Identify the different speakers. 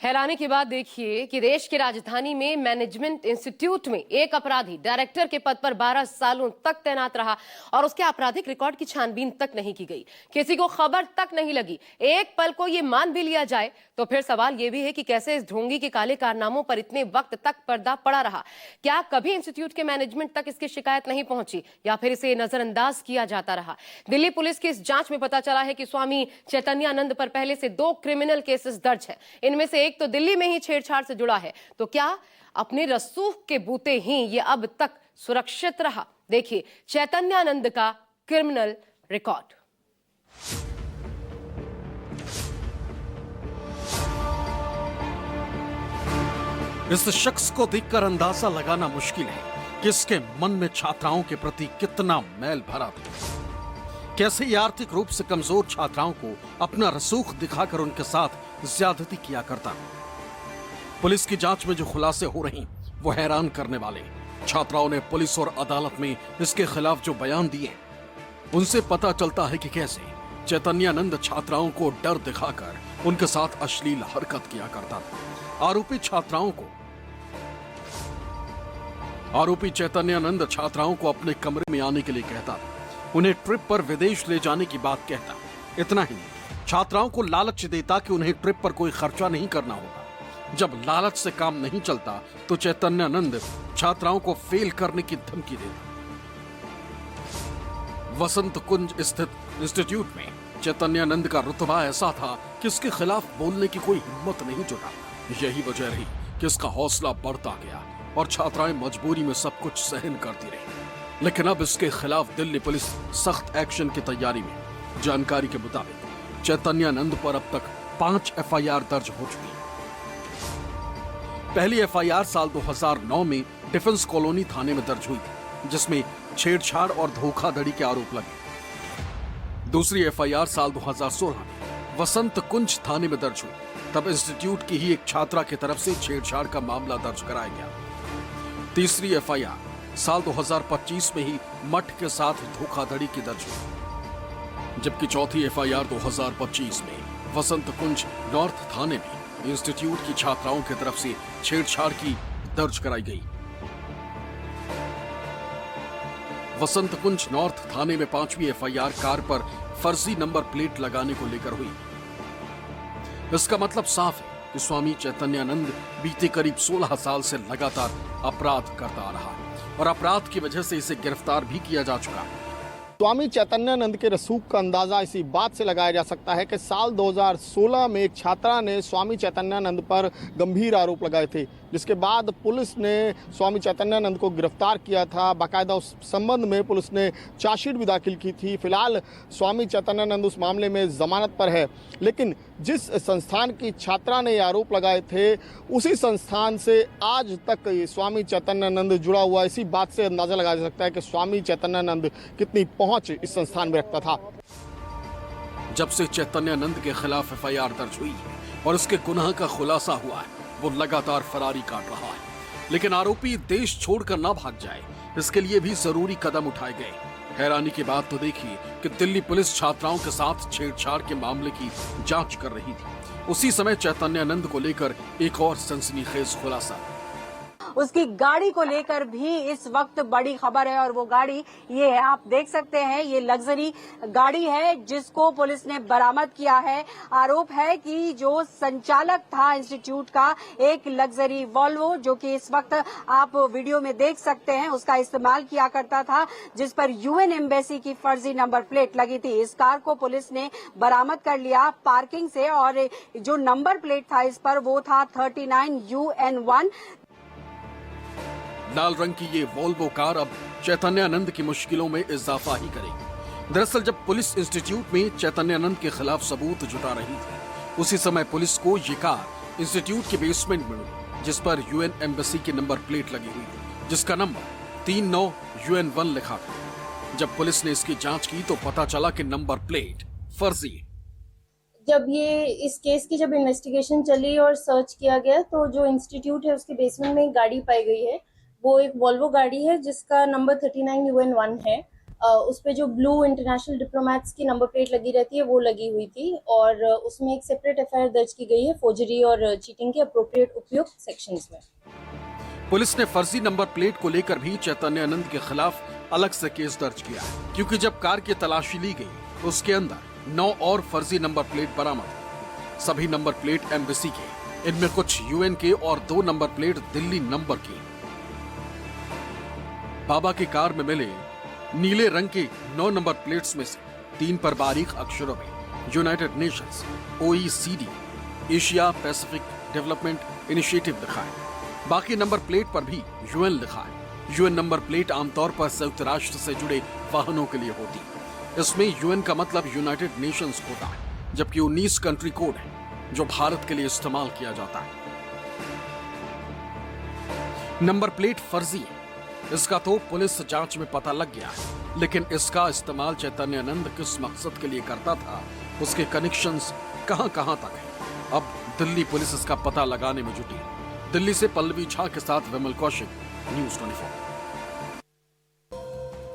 Speaker 1: हैरानी की बात देखिए कि देश की राजधानी में मैनेजमेंट इंस्टीट्यूट में एक अपराधी डायरेक्टर के पद पर 12 सालों तक तैनात रहा और उसके आपराधिक रिकॉर्ड की छानबीन तक नहीं की गई। किसी को खबर तक नहीं लगी। एक पल को ये मान भी लिया जाए तो फिर सवाल ये भी है कि कैसे इस ढोंगी के काले कारनामों पर इतने वक्त तक पर्दा पड़ा रहा। क्या कभी इंस्टीट्यूट के मैनेजमेंट तक इसकी शिकायत नहीं पहुंची या फिर इसे नजरअंदाज किया जाता रहा? दिल्ली पुलिस की इस जांच में पता चला है कि स्वामी चैतन्यानंद पर पहले से 2 क्रिमिनल केसेस दर्ज है। इनमें से एक तो दिल्ली में ही छेड़छाड़ से जुड़ा है। तो क्या अपने रसूख के बूते ही ये अब तक सुरक्षित रहा? देखिए चैतन्यानंद का क्रिमिनल रिकॉर्ड।
Speaker 2: इस शख्स को देखकर अंदाजा लगाना मुश्किल है कि इसके मन में छात्राओं के प्रति कितना मैल भरा था। कैसे ये आर्थिक रूप से कमजोर छात्राओं को अपना रसूख दिखाकर उनके साथ ज्यादती किया करता। पुलिस की जांच में जो खुलासे हो रही वो हैरान करने वाले। छात्राओं ने पुलिस और अदालत में इसके खिलाफ जो बयान दिए उनसे पता चलता है कि कैसे चैतन्यानंद छात्राओं को डर दिखाकर उनके साथ अश्लील हरकत किया करता था। आरोपी चैतन्यानंद छात्राओं को अपने कमरे में आने के लिए कहता, उन्हें ट्रिप पर विदेश ले जाने की बात कहता। इतना ही नहीं, छात्राओं को लालच देता कि उन्हें ट्रिप पर कोई खर्चा नहीं करना होगा। जब लालच से काम नहीं चलता तो चैतन्यानंद छात्राओं को फेल करने की धमकी देता। वसंत कुंज स्थित इंस्टीट्यूट में चैतन्यानंद का रुतबा ऐसा था कि इसके खिलाफ बोलने की कोई हिम्मत नहीं जुटा। यही वजह रही कि इसका हौसला बढ़ता गया और छात्राएं मजबूरी में सब कुछ सहन करती रही। लेकिन अब इसके खिलाफ दिल्ली पुलिस सख्त एक्शन की तैयारी में। जानकारी के मुताबिक चैतन्यानंद पर अब तक 5 FIR दर्ज हो चुकी है। पहली FIR साल 2009 में डिफेंस कॉलोनी थाने में दर्ज हुई थी, जिसमें छेड़छाड़ और धोखाधड़ी के आरोप लगे। दूसरी FIR साल 2016 में वसंत कुंज थाने में दर्ज हुई। तब इंस्टीट्यूट की ही एक छात्रा की तरफ से छेड़छाड़ का मामला दर्ज कराया गया। तीसरी FIR साल 2025 में ही मठ के साथ धोखाधड़ी की दर्ज हुई, जबकि चौथी FIR 2025 में वसंत कुंज नॉर्थ थाने में इंस्टीट्यूट की छात्राओं की तरफ से छेड़छाड़ की दर्ज कराई गई। वसंत कुंज नॉर्थ थाने में 5वीं FIR कार पर फर्जी नंबर प्लेट लगाने को लेकर हुई। इसका मतलब साफ है कि स्वामी चैतन्यानंद बीते करीब 16 साल से लगातार अपराध करता आ रहा है और अपराध की वजह से इसे गिरफ्तार भी किया जा चुका है।
Speaker 3: स्वामी चैतन्यानंद के रसूख का अंदाजा इसी बात से लगाया जा सकता है कि साल 2016 में एक छात्रा ने स्वामी चैतन्यानंद पर गंभीर आरोप लगाए थे, जिसके बाद पुलिस ने स्वामी चैतन्यानंद को गिरफ्तार किया था। बाकायदा उस संबंध में पुलिस ने चार्जशीट भी दाखिल की थी। फिलहाल स्वामी चैतन्यानंद उस मामले में जमानत पर है, लेकिन जिस संस्थान की छात्रा ने आरोप लगाए थे उसी संस्थान से आज तक स्वामी चैतन्यानंद जुड़ा हुआ। इसी बात से अंदाजा लगाया जा सकता है कि स्वामी चैतन्यानंद कितनी पहुंच इस संस्थान में रखता था।
Speaker 2: जब से चैतन्यानंद के खिलाफ FIR दर्ज हुई है और उसके गुनाह का खुलासा हुआ है, वो लगातार फरारी काट रहा है। लेकिन आरोपी देश छोड़कर ना भाग जाए, इसके लिए भी जरूरी कदम उठाए गए। हैरानी की बात तो देखिए कि दिल्ली पुलिस छात्राओं के साथ छेड़छाड़ के मामले की जांच कर रही थी। उसी समय चैतन्यानंद को लेकर एक और सनसनीखेज खुलासा।
Speaker 4: उसकी गाड़ी को लेकर भी इस वक्त बड़ी खबर है और वो गाड़ी ये है, आप देख सकते हैं, ये लग्जरी गाड़ी है जिसको पुलिस ने बरामद किया है। आरोप है कि जो संचालक था इंस्टीट्यूट का, एक लग्जरी वॉल्वो जो कि इस वक्त आप वीडियो में देख सकते हैं, उसका इस्तेमाल किया करता था, जिस पर UN एम्बेसी की फर्जी नंबर प्लेट लगी थी। इस कार को पुलिस ने बरामद कर लिया पार्किंग से और जो नंबर प्लेट था इस पर वो था 39 UN1।
Speaker 2: लाल रंग की ये वोल्वो कार अब चैतन्यानंद की मुश्किलों में इजाफा ही करेगी। दरअसल जब पुलिस इंस्टीट्यूट में चैतन्यानंद के खिलाफ सबूत जुटा रही थी, उसी समय पुलिस को ये कार इंस्टीट्यूट के बेसमेंट में मिली, जिस पर UN एम्बेसी की नंबर प्लेट लगी हुई थी, जिसका नंबर 39 UN1 लिखा था। जब पुलिस ने इसकी जांच की तो पता चला कि नंबर प्लेट फर्जी।
Speaker 5: जब ये इस केस की जब इन्वेस्टिगेशन चली और सर्च किया गया तो जो इंस्टीट्यूट है उसके बेसमेंट में एक गाड़ी पाई गई है। वो एक वॉल्वो गाड़ी है जिसका नंबर 39 UN1 है। उस पे जो ब्लू इंटरनेशनल डिप्लोमेट्स की नंबर प्लेट लगी रहती है वो लगी हुई थी और उसमें एक सेपरेट एफआईआर दर्ज की गई है फोर्जरी और चीटिंग के अप्रोप्रिएट उपयुक्त सेक्शंस में।
Speaker 2: पुलिस ने फर्जी नंबर प्लेट को लेकर भी चैतन्यानंद के खिलाफ अलग से केस दर्ज किया है, क्योंकि जब कार की तलाशी ली गई उसके अंदर 9 और फर्जी नंबर प्लेट बरामद हुए। सभी नंबर प्लेट एम्बेसी के, इनमें कुछ यूएन के और 2 नंबर प्लेट दिल्ली नंबर की। बाबा की कार में मिले नीले रंग के 9 नंबर प्लेट्स में से 3 पर बारीक अक्षरों में United Nations, OECD, Asia Pacific development initiative लिखा है। बाकी नंबर प्लेट पर भी यूएन लिखा है। यूएन नंबर प्लेट आमतौर पर संयुक्त राष्ट्र से जुड़े वाहनों के लिए होती है। इसमें यूएन का मतलब यूनाइटेड नेशंस होता है, जबकि 19 कंट्री कोड है जो भारत के लिए इस्तेमाल किया जाता है। नंबर प्लेट फर्जी है, इसका तो पुलिस जांच में पता लग गया है, लेकिन इसका इस्तेमाल चैतन्यानंद किस मकसद के लिए करता था, उसके कनेक्शंस कहां-कहां तक है। अब दिल्ली पुलिस इसका पता लगाने में जुटी है। दिल्ली से पल्लवी झा के साथ विमल कौशिक, न्यूज़ 24।